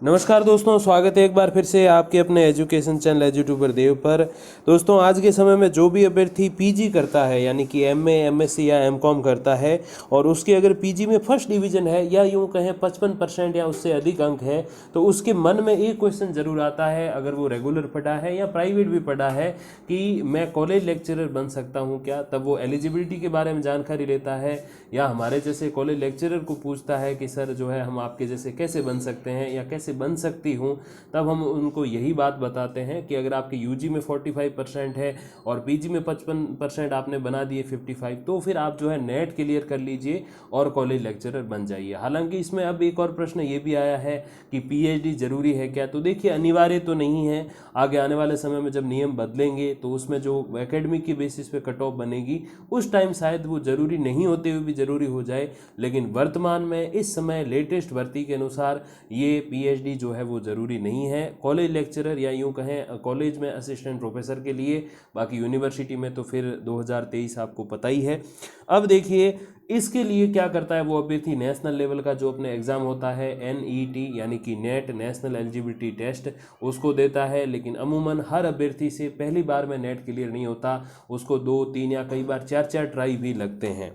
नमस्कार दोस्तों, स्वागत है एक बार फिर से आपके अपने एजुकेशन चैनल एजुट्यूबर देव पर। दोस्तों, आज के समय में जो भी अभ्यर्थी पीजी करता है यानी कि एमए, एमएससी या एमकॉम करता है और उसके अगर पीजी में फर्स्ट डिवीजन है या यूं कहें 55% या उससे अधिक अंक है, तो उसके मन में एक क्वेश्चन जरूर आता है, अगर वो रेगुलर पढ़ा है या प्राइवेट भी पढ़ा है, कि मैं कॉलेज लेक्चरर बन सकता हूँ क्या। तब वो एलिजिबिलिटी के बारे में जानकारी लेता है या हमारे जैसे कॉलेज लेक्चरर को पूछता है कि सर जो है हम आपके जैसे कैसे बन सकते हैं या कैसे बन सकती हूँ। तब हम उनको यही बात बताते हैं कि अगर आपके यूजी में 45% है और पीजी में 55% आपने बना दिए 55, तो फिर आप जो है नेट क्लियर कर लीजिए और कॉलेज लेक्चरर बन जाइए। हालांकि इसमें अब एक और प्रश्न ये भी आया है कि पीएचडी जरूरी है क्या। तो देखिए, अनिवार्य तो नहीं है। आगे आने वाले समय में जब नियम बदलेंगे तो उसमें जो एकेडमिक की बेसिस पे कट ऑफ बनेगी उस टाइम शायद वो जरूरी नहीं होते हुए भी जरूरी हो जाए। लेकिन वर्तमान में इस समय लेटेस्ट भर्ती के अनुसार ये पीएचडी जो है वो ज़रूरी नहीं है कॉलेज लेक्चरर या यूं कहें कॉलेज में असिस्टेंट प्रोफेसर के लिए। बाकी यूनिवर्सिटी में तो फिर 2023 आपको पता ही है। अब देखिए, इसके लिए क्या करता है वो अभ्यर्थी, नेशनल लेवल का जो अपने एग्ज़ाम होता है एनईटी यानी कि नेट नेशनल एलिजिबिलिटी टेस्ट, उसको देता है। लेकिन अमूमन हर अभ्यर्थी से पहली बार में नेट क्लियर नहीं होता, उसको 2 3 या कई बार 4 4 ट्राई भी लगते हैं।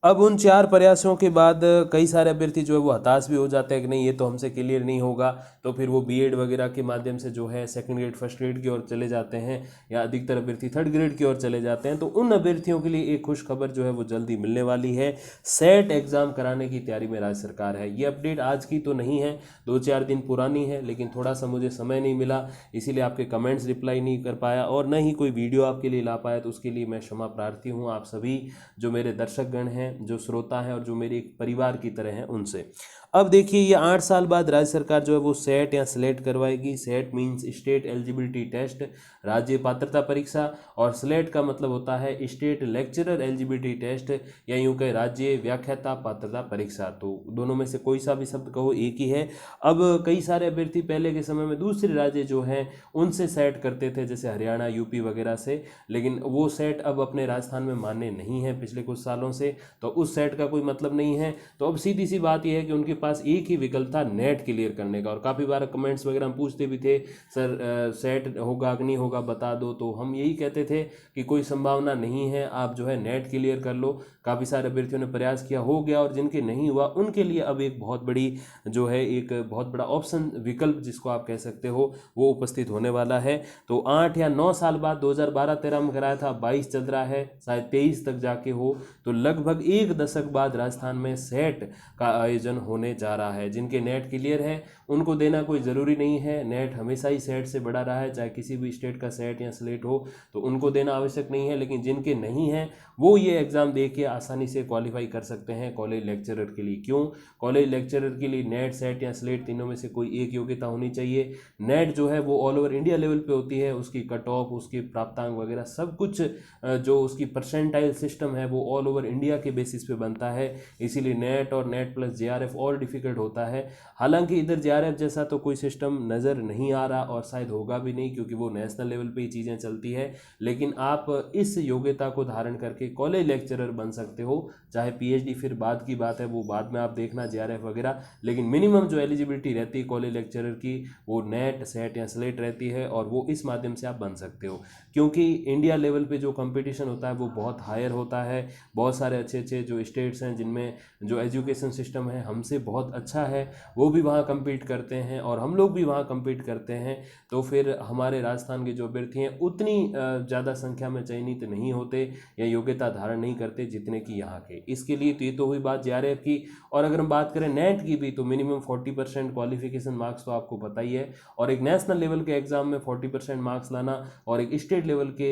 अब उन 4 प्रयासों के बाद कई सारे अभ्यर्थी जो है वो हताश भी हो जाते हैं कि नहीं, ये तो हमसे क्लियर नहीं होगा। तो फिर वो बीएड वगैरह के माध्यम से जो है सेकंड ग्रेड फर्स्ट ग्रेड की ओर चले जाते हैं या अधिकतर अभ्यर्थी थर्ड ग्रेड की ओर चले जाते हैं। तो उन अभ्यर्थियों के लिए एक खुश खबर जो है वो जल्दी मिलने वाली है। सेट एग्जाम कराने की तैयारी में राज्य सरकार है। ये अपडेट आज की तो नहीं है, 2 4 दिन पुरानी है, लेकिन थोड़ा सा मुझे समय नहीं मिला, इसीलिए आपके कमेंट्स रिप्लाई नहीं कर पाया और न ही कोई वीडियो आपके लिए ला पाया। तो उसके लिए मैं क्षमा प्रार्थी हूँ आप सभी जो मेरे दर्शकगण हैं, जो श्रोता हैं और जो मेरे एक परिवार की तरह हैं उनसे। अब देखिए, ये 8 साल बाद राज्य सरकार जो है वो सेट या स्लेट करवाएगी। SET means state eligibility test, राज्य पात्रता परीक्षा, और स्लेट का मतलब होता है स्टेट लेक्चरर एलिजिबिलिटी टेस्ट या यूं कहे राज्य व्याख्याता पात्रता परीक्षा। तो दोनों में से कोई सा भी शब्द कहो एक ही है। अब कई सारे अभ्यर्थी पहले के समय में दूसरे राज्य जो हैं उनसे सेट करते थे, जैसे हरियाणा यूपी वगैरह से, लेकिन वो सेट अब अपने राजस्थान में मान्य नहीं है पिछले कुछ सालों से, तो उस सेट का कोई मतलब नहीं है। तो अब सीधी सी बात यह है कि उनके पास एक ही विकल्प था नेट क्लियर करने का। और काफ़ी बार कमेंट्स वगैरह हम पूछते भी थे, सर सेट होगा कि नहीं होगा बता दो। तो हम यही कहते थे कि कोई संभावना नहीं है, आप जो है नेट क्लियर कर लो। काफ़ी सारे अभ्यर्थियों ने प्रयास किया, हो गया, और जिनके नहीं हुआ उनके लिए अब एक बहुत बड़ी जो है एक बहुत बड़ा ऑप्शन, विकल्प जिसको आप कह सकते हो, वो उपस्थित होने वाला है। तो 8 या 9 साल बाद 2012-13 में कराया था, 22 चल रहा है, शायद 23 तक जाके हो, तो लगभग एक दशक बाद राजस्थान में सेट का आयोजन होने जा रहा है। जिनके नेट क्लियर है उनको देना कोई ज़रूरी नहीं है, नेट हमेशा ही सेट से बड़ा रहा है, चाहे किसी भी स्टेट का सेट या स्लेट हो, तो उनको देना आवश्यक नहीं है। लेकिन जिनके नहीं है वो ये एग्ज़ाम दे के आसानी से क्वालिफाई कर सकते हैं कॉलेज लेक्चरर के लिए। क्यों? कॉलेज लेक्चरर के लिए नेट सेट या स्लेट तीनों में से कोई एक योग्यता होनी चाहिए। नेट जो है वो ऑल ओवर इंडिया लेवल पे होती है, उसकी कट ऑफ, उसके प्राप्तांक वगैरह सब कुछ, जो उसकी परसेंटाइल सिस्टम है वो ऑल ओवर इंडिया के बेसिस पे बनता है। इसीलिए नेट और नेट प्लस जेआरएफ और डिफिकल्ट होता है। हालांकि इधर जेआरएफ जैसा तो कोई सिस्टम नज़र नहीं आ रहा और शायद होगा भी नहीं, क्योंकि वो नेशनल लेवल पे ही चीज़ें चलती है। लेकिन आप इस योग्यता को धारण करके कॉलेज लेक्चरर बन सकते हो। चाहे पीएचडी फिर बाद की बात है, वो बाद में आप देखना जेआरएफ वगैरह, लेकिन मिनिमम जो एलिजिबिलिटी रहती है कॉलेज लेक्चरर की वो नेट सेट या स्लेट रहती है, और वो इस माध्यम से आप बन सकते हो। क्योंकि इंडिया लेवल पे जो कंपटीशन होता है वो बहुत हायर होता है। बहुत सारे अच्छे अच्छे जो स्टेट्स हैं जिनमें जो एजुकेशन सिस्टम है हमसे बहुत अच्छा है, वो भी वहाँ कम्पीट करते हैं और हम लोग भी वहाँ कम्पीट करते हैं। तो फिर हमारे राजस्थान के जो अभ्यर्थी हैं उतनी ज़्यादा संख्या में चयनित नहीं होते या योग्यता धारण नहीं करते जितने कि यहाँ के। इसके लिए तो ये तो हुई बात जेआरएफ की। और अगर हम बात करें नेट की भी, तो मिनिमम 40% क्वालिफिकेशन मार्क्स तो आपको पता ही है। और एक नेशनल लेवल के एग्ज़ाम में 40% मार्क्स लाना और एक स्टेट लेवल के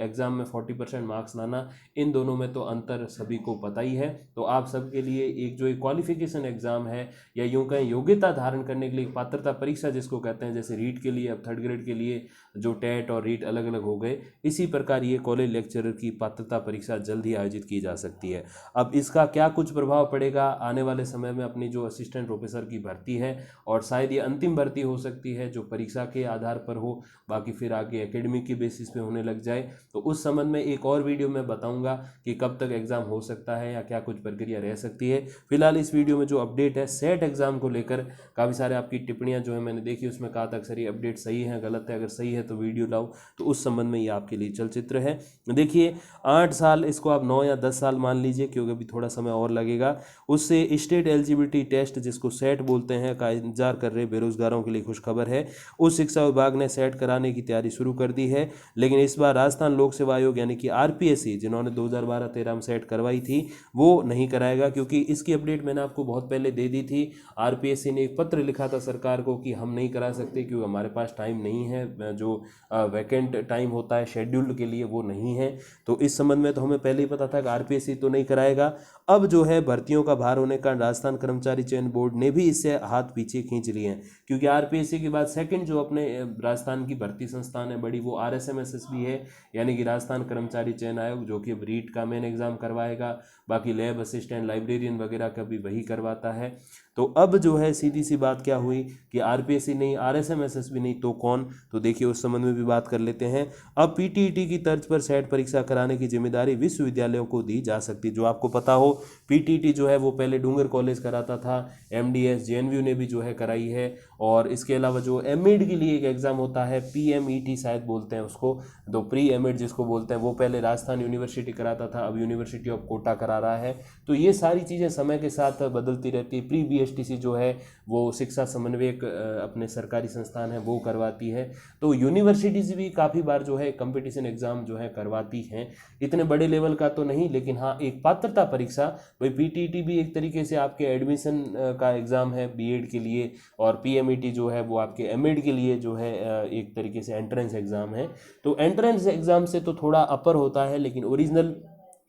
एग्ज़ाम में 40% मार्क्स लाना, इन दोनों में तो अंतर सभी को पता ही है। तो आप सबके लिए एक जो एक क्वालिफिकेशन एग्ज़ाम है या यूं कहें योग्यता धारण करने के लिए पात्रता परीक्षा जिसको कहते हैं, जैसे रीट के लिए अब थर्ड ग्रेड के लिए जो टेट और रीट अलग अलग हो गए, इसी प्रकार ये कॉलेज लेक्चरर की पात्रता परीक्षा जल्द ही आयोजित की जा सकती है। अब इसका क्या कुछ प्रभाव पड़ेगा आने वाले समय में अपनी जो असिस्टेंट प्रोफेसर की भर्ती है, और शायद ये अंतिम भर्ती हो सकती है जो परीक्षा के आधार पर हो, बाकी फिर आगे एकेडमिक की बेसिस पे होने लग जाए, तो उस संबंध में एक और वीडियो में बताऊंगा कि कब तक एग्ज़ाम हो सकता है या क्या कुछ प्रक्रिया रह सकती है। फिलहाल इस वीडियो में जो अपडेट अपडेट है सेट एग्ज़ाम को लेकर। काफ़ी सारे आपकी टिप्पणियां जो है मैंने देखी, उसमें कहा था अक्सर ये अपडेट सही है गलत है, अगर सही है तो वीडियो लाओ, तो उस संबंध में ये आपके लिए चलचित्र है। देखिए 8 साल, इसको आप 9 या 10 साल मान लीजिए क्योंकि अभी थोड़ा समय और लगेगा, उससे स्टेट एलिजिबिलिटी टेस्ट जिसको सेट बोलते हैं का इंतजार कर रहे बेरोजगारों के लिए खुशखबर है। उस शिक्षा विभाग ने सेट कराने की तैयारी शुरू कर दी है, लेकिन इस बार राजस्थान लोक सेवा आयोग यानी कि आरपीएससी जिन्होंने 2012-13 में सेट करवाई थी वो नहीं कराएगा, क्योंकि इसकी अपडेट मैंने आपको बहुत पहले दे दी थी। आरपीएससी ने एक पत्र लिखा था सरकार को कि हम नहीं करा सकते क्योंकि हमारे पास टाइम नहीं है, जो वैकेंट टाइम होता है शेड्यूल्ड के लिए वो नहीं है। तो इस संबंध में तो हमें पहले ही पता था कि आरपीएससी तो नहीं कराएगा। अब जो है भर्तियों का भार होने का राजस्थान कर्मचारी चयन बोर्ड ने भी इससे हाथ पीछे खींच लिए हैं, क्योंकि आरपीएससी के बाद सेकंड जो अपने राजस्थान की भर्ती संस्थान है बड़ी, वो आरएसएमएसएसबी है, यानी कि राजस्थान कर्मचारी चयन आयोग, जो कि अब रीट का मेन एग्जाम करवाएगा। बाकी लैब असिस्टेंट, लाइब्रेरियन वगैरह का भी वही करवाता है। तो अब जो है सीधी सी बात क्या हुई कि आरपीएससी नहीं, आरएसएमएसएसबी नहीं तो कौन, तो देखिए उस संबंध में भी बात कर लेते हैं। अब पीटीईटी की तर्ज पर सेट परीक्षा कराने की जिम्मेदारी विश्वविद्यालयों को दी जा सकती। जो आपको पता हो पीटीईटी जो है वो पहले डूंगर कॉलेज कराता था, एमडीएस जेएनयू ने भी जो है कराई है, और इसके अलावा जो एमएड के लिए एक एग्जाम होता है पीएमईटी शायद बोलते हैं उसको, तो प्री एमएड जिसको बोलते हैं, वो पहले राजस्थान यूनिवर्सिटी कराता था, अब यूनिवर्सिटी ऑफ कोटा करा रहा है। तो ये सारी चीज़ें समय के साथ बदलती रहती है। प्री बीएसटीसी जो है वो शिक्षा समन्वयक अपने सरकारी संस्थान है वो करवाती है। तो यूनिवर्सिटीज़ भी काफ़ी बार जो है कंपटीशन एग्ज़ाम जो है करवाती हैं, इतने बड़े लेवल का तो नहीं, लेकिन हाँ एक पात्रता परीक्षा, भाई पीटीईटी भी एक तरीके से आपके एडमिशन का एग्ज़ाम है बीएड के लिए, और पीएमईटी जो है वो आपके एमएड के लिए जो है एक तरीके से एंट्रेंस एग्ज़ाम है। तो एंट्रेंस एग्ज़ाम से तो थोड़ा अपर होता है, लेकिन ओरिजिनल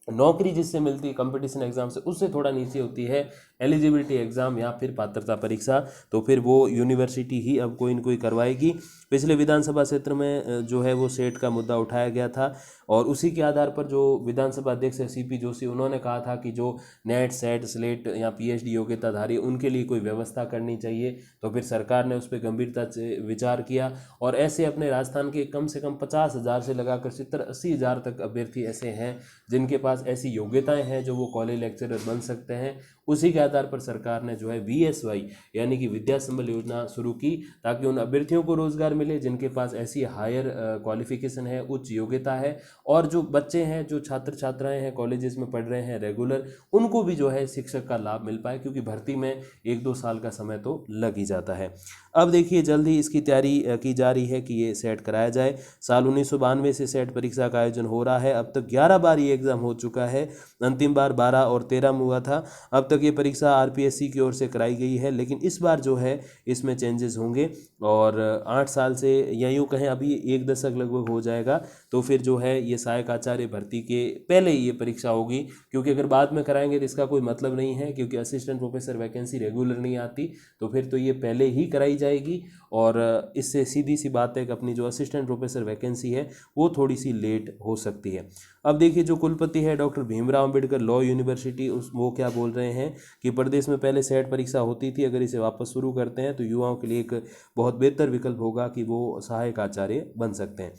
नौकरी जिससे मिलती है कंपटीशन एग्जाम से उससे थोड़ा नीचे होती है एलिजिबिलिटी एग्जाम या फिर पात्रता परीक्षा। तो फिर वो यूनिवर्सिटी ही अब कोई न कोई करवाएगी। पिछले विधानसभा क्षेत्र में जो है वो सेट का मुद्दा उठाया गया था, और उसी के आधार पर जो विधानसभा अध्यक्ष है सीपी जोशी, उन्होंने कहा था कि जो नेट सेट स्लेट या पीएचडी योग्यताधारी उनके लिए कोई व्यवस्था करनी चाहिए। तो फिर सरकार ने उस पर गंभीरता से विचार किया, और ऐसे अपने राजस्थान के कम से कम 50,000 से लगाकर 70-80,000 तक अभ्यर्थी ऐसे हैं जिनके पास ऐसी योग्यताएं हैं जो वो कॉलेज लेक्चरर बन सकते हैं। उसी के आधार पर सरकार ने जो है वीएसवाई यानी कि विद्या संबल योजना शुरू की, ताकि उन अभ्यर्थियों को रोजगार मिले जिनके पास ऐसी हायर क्वालिफिकेशन है, उच्च योग्यता है, और जो बच्चे हैं, जो छात्र छात्राएं हैं कॉलेजेस में पढ़ रहे हैं रेगुलर, उनको भी जो है शिक्षक का लाभ मिल पाए, क्योंकि भर्ती में 1-2 साल का समय तो लग ही जाता है। अब देखिए जल्द ही इसकी तैयारी की जा रही है कि ये सेट कराया जाए। साल 1992 से सेट परीक्षा का आयोजन हो रहा है। अब तक 11 बार ये एग्ज़ाम हो चुका है, अंतिम बार 12 और 13 में हुआ था। अब तक ये परीक्षा आरपीएससी की ओर से कराई गई है, लेकिन इस बार जो है इसमें चेंजेस होंगे, और 8 साल से या यूँ कहें अभी 1 दशक लगभग हो जाएगा, तो फिर जो है ये सहायक आचार्य भर्ती के पहले ये परीक्षा होगी, क्योंकि अगर बाद में कराएंगे तो इसका कोई मतलब नहीं है, क्योंकि असिस्टेंट प्रोफेसर वैकेंसी रेगुलर नहीं आती, तो फिर तो ये पहले ही कराई जाएगी। और इससे सीधी सी बात है कि अपनी जो असिस्टेंट प्रोफेसर वैकेंसी है वो थोड़ी सी लेट हो सकती है। अब देखिए जो कुलपति है doctor Bhimrao Ambedkar law university, वो क्या बोल रहे हैं कि प्रदेश में पहले सेट परीक्षा होती थी, अगर इसे वापस शुरू करते हैं तो युवाओं के लिए एक बहुत बेहतर विकल्प होगा कि वो सहायक आचार्य बन सकते हैं।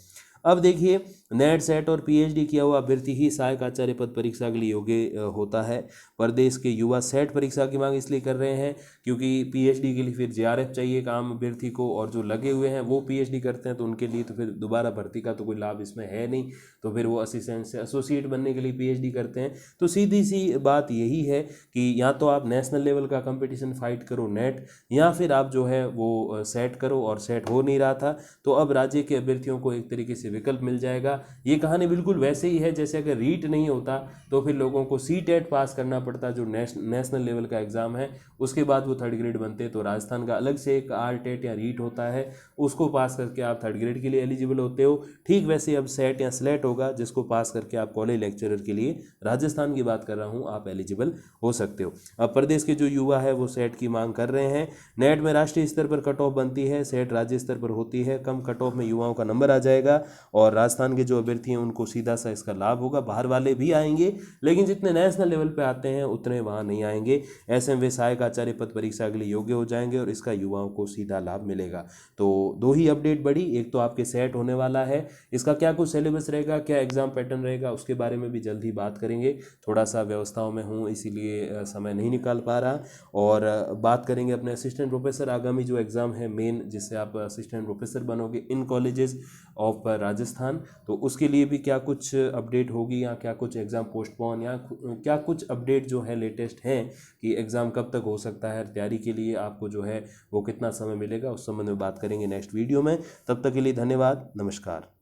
अब देखिए नेट सेट और पीएचडी किया हुआ अभ्यर्थी ही सहायक आचार्य पद परीक्षा के लिए योग्य होता है। प्रदेश के युवा सेट परीक्षा की मांग इसलिए कर रहे हैं क्योंकि पीएचडी के लिए फिर जेआरएफ चाहिए काम अभ्यर्थी को, और जो लगे हुए हैं वो पीएचडी करते हैं तो उनके लिए तो फिर दोबारा भर्ती का तो कोई लाभ इसमें है नहीं, तो फिर वो असिस्टेंट से एसोसिएट बनने के लिए पीएचडी करते हैं। तो सीधी सी बात यही है कि या तो आप नेशनल लेवल का कंपटीशन फाइट करो नेट, या फिर आप जो है वो सेट करो, और सेट हो नहीं रहा था तो अब राज्य के अभ्यर्थियों को एक तरीके से विकल्प मिल जाएगा। ये कहानी बिल्कुल वैसे ही है जैसे अगर रीट नहीं होता तो फिर लोगों को सीटेट पास करना पड़ता, जो नेशनल लेवल का एग्जाम है, उसके बाद वो थर्ड ग्रेड बनते। तो राजस्थान का अलग से एक आरटेट या रीट होता है, उसको पास करके आप थर्ड ग्रेड के लिए एलिजिबल होते हो। ठीक वैसे अब सेट या स्लेट होगा जिसको पास करके आप कॉलेज लेक्चरर के लिए, राजस्थान की बात कर रहा हूँ, आप एलिजिबल हो सकते हो। अब प्रदेश के जो युवा है वो सेट की मांग कर रहे हैं। नेट में राष्ट्रीय स्तर पर कट ऑफ बनती है, सेट राज्य स्तर पर होती है, कम कट ऑफ में युवाओं का नंबर आ जाएगा, और राजस्थान के जो अभ्यर्थी हैं उनको सीधा सा इसका लाभ होगा। बाहर वाले भी आएंगे, लेकिन जितने नेशनल लेवल पे आते हैं उतने वहाँ नहीं आएंगे। एसएम व सहायक आचार्य पद परीक्षा के लिए योग्य हो जाएंगे और इसका युवाओं को सीधा लाभ मिलेगा। तो दो ही अपडेट बड़ी, एक तो आपके सेट होने वाला है, इसका क्या कुछ सिलेबस रहेगा, क्या एग्जाम पैटर्न रहेगा, उसके बारे में भी जल्द ही बात करेंगे। थोड़ा सा व्यवस्थाओं में हूँ इसीलिए समय नहीं निकाल पा रहा। और बात करेंगे अपने असिस्टेंट प्रोफेसर आगामी जो एग्ज़ाम है मेन, जिससे आप असिस्टेंट प्रोफेसर बनोगे इन कॉलेजेस ऑफ राजस्थान, तो उसके लिए भी क्या कुछ अपडेट होगी या क्या कुछ एग्ज़ाम पोस्टपोन या क्या कुछ अपडेट जो है लेटेस्ट हैं कि एग्ज़ाम कब तक हो सकता है, तैयारी के लिए आपको जो है वो कितना समय मिलेगा, उस संबंध में बात करेंगे नेक्स्ट वीडियो में। तब तक के लिए धन्यवाद, नमस्कार।